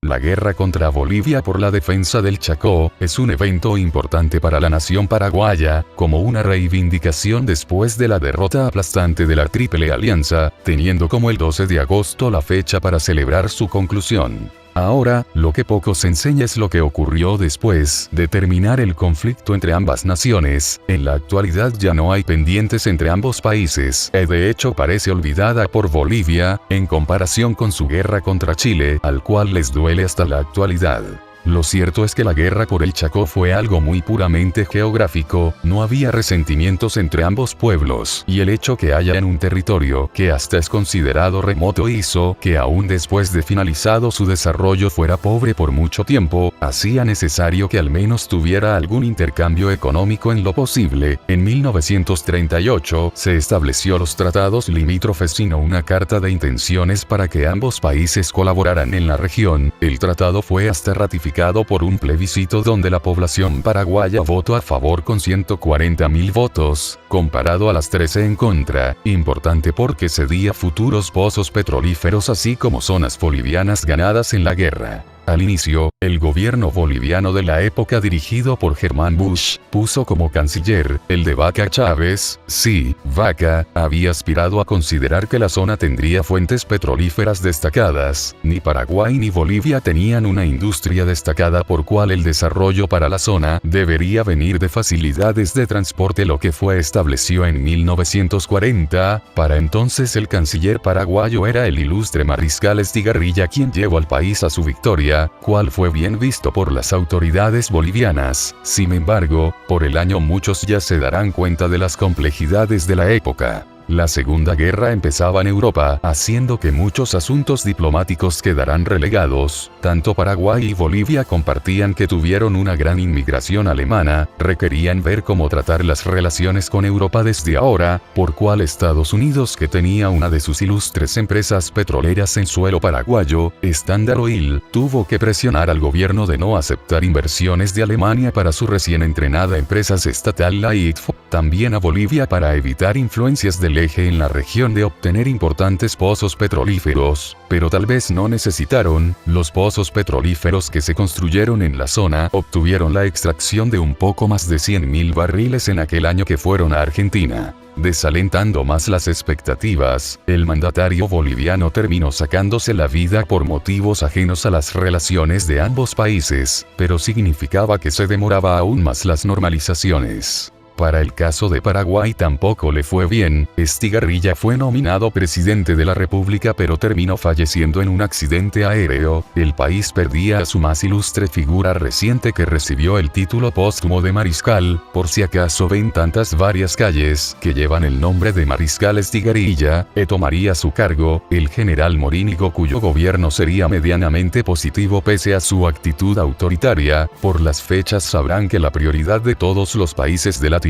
La guerra contra Bolivia por la defensa del Chacó es un evento importante para la nación paraguaya, como una reivindicación después de la derrota aplastante de la Tríple Alianza, teniendo como el 12 de agosto la fecha para celebrar su conclusión. Ahora, lo que poco se enseña es lo que ocurrió después de terminar el conflicto entre ambas naciones. En la actualidad ya no hay pendientes entre ambos países, y de hecho parece olvidada por Bolivia, en comparación con su guerra contra Chile, al cual les duele hasta la actualidad. Lo cierto es que la guerra por el Chacó fue algo muy puramente geográfico, no había resentimientos entre ambos pueblos, y el hecho que haya en un territorio que hasta es considerado remoto hizo que aún después de finalizado su desarrollo fuera pobre por mucho tiempo, hacía necesario que al menos tuviera algún intercambio económico en lo posible. En 1938 se estableció los tratados limítrofes y no una carta de intenciones para que ambos países colaboraran en la región. El tratado fue hasta ratificado por un plebiscito donde la población paraguaya votó a favor con 140.000 votos, comparado a las 13 en contra, importante porque cedía futuros pozos petrolíferos así como zonas bolivianas ganadas en la guerra. Al inicio, el gobierno boliviano de la época dirigido por Germán Busch, puso como canciller, el de Vaca Chávez. Sí, Vaca, había aspirado a considerar que la zona tendría fuentes petrolíferas destacadas, ni Paraguay ni Bolivia tenían una industria destacada por cual el desarrollo para la zona debería venir de facilidades de transporte, lo que fue establecido en 1940, para entonces el canciller paraguayo era el ilustre Mariscal Estigarribia quien llevó al país a su victoria, cual fue bien visto por las autoridades bolivianas. Sin embargo, por el año muchos ya se darán cuenta de las complejidades de la época. La Segunda Guerra empezaba en Europa, haciendo que muchos asuntos diplomáticos quedaran relegados. Tanto Paraguay y Bolivia compartían que tuvieron una gran inmigración alemana, requerían ver cómo tratar las relaciones con Europa desde ahora, por cual Estados Unidos, que tenía una de sus ilustres empresas petroleras en suelo paraguayo, Standard Oil, tuvo que presionar al gobierno de no aceptar inversiones de Alemania para su recién entrenada empresa estatal la ITFO. También a Bolivia para evitar influencias del eje en la región de obtener importantes pozos petrolíferos, pero tal vez no necesitaron. Los pozos petrolíferos que se construyeron en la zona obtuvieron la extracción de un poco más de 100.000 barriles en aquel año que fueron a Argentina. Desalentando más las expectativas, el mandatario boliviano terminó sacándose la vida por motivos ajenos a las relaciones de ambos países, pero significaba que se demoraba aún más las normalizaciones. Para el caso de Paraguay tampoco le fue bien. Estigarribia fue nominado presidente de la República pero terminó falleciendo en un accidente aéreo. El país perdía a su más ilustre figura reciente que recibió el título póstumo de mariscal. Por si acaso ven tantas varias calles que llevan el nombre de Mariscal Estigarribia, tomaría su cargo el general Morínigo, cuyo gobierno sería medianamente positivo pese a su actitud autoritaria. Por las fechas sabrán que la prioridad de todos los países de Latinoamérica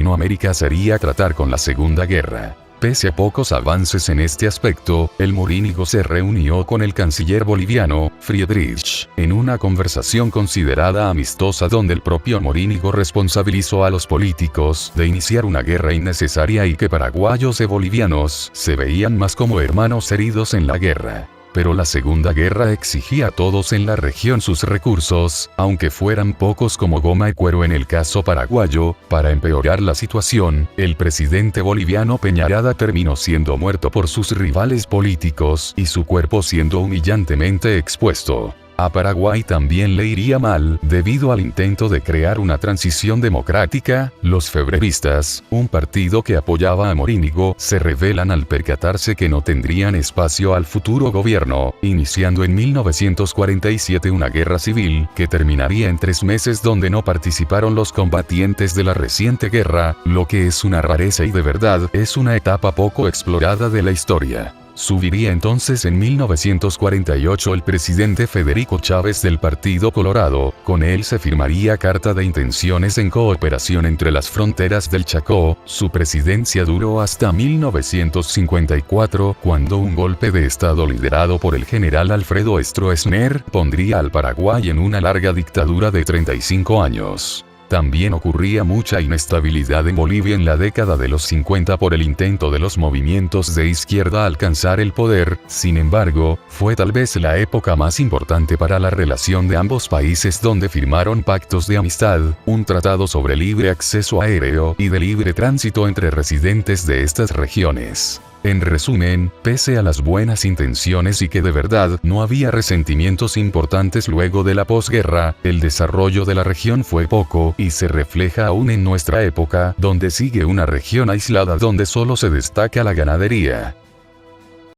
sería tratar con la Segunda Guerra. Pese a pocos avances en este aspecto, el Morínigo se reunió con el canciller boliviano, Friedrich, en una conversación considerada amistosa donde el propio Morínigo responsabilizó a los políticos de iniciar una guerra innecesaria y que paraguayos y bolivianos se veían más como hermanos heridos en la guerra. Pero la Segunda Guerra exigía a todos en la región sus recursos, aunque fueran pocos como goma y cuero en el caso paraguayo. Para empeorar la situación, el presidente boliviano Peñarada terminó siendo muerto por sus rivales políticos y su cuerpo siendo humillantemente expuesto. A Paraguay también le iría mal, debido al intento de crear una transición democrática. Los febreristas, un partido que apoyaba a Morínigo, se rebelan al percatarse que no tendrían espacio al futuro gobierno, iniciando en 1947 una guerra civil, que terminaría en 3 meses donde no participaron los combatientes de la reciente guerra, lo que es una rareza y de verdad es una etapa poco explorada de la historia. Subiría entonces en 1948 el presidente Federico Chávez del Partido Colorado. Con él se firmaría carta de intenciones en cooperación entre las fronteras del Chacó. Su presidencia duró hasta 1954, cuando un golpe de estado liderado por el general Alfredo Stroessner pondría al Paraguay en una larga dictadura de 35 años. También ocurría mucha inestabilidad en Bolivia en la década de los 50 por el intento de los movimientos de izquierda a alcanzar el poder. Sin embargo, fue tal vez la época más importante para la relación de ambos países, donde firmaron pactos de amistad, un tratado sobre libre acceso aéreo y de libre tránsito entre residentes de estas regiones. En resumen, pese a las buenas intenciones y que de verdad no había resentimientos importantes luego de la posguerra, el desarrollo de la región fue poco y se refleja aún en nuestra época, donde sigue una región aislada donde solo se destaca la ganadería.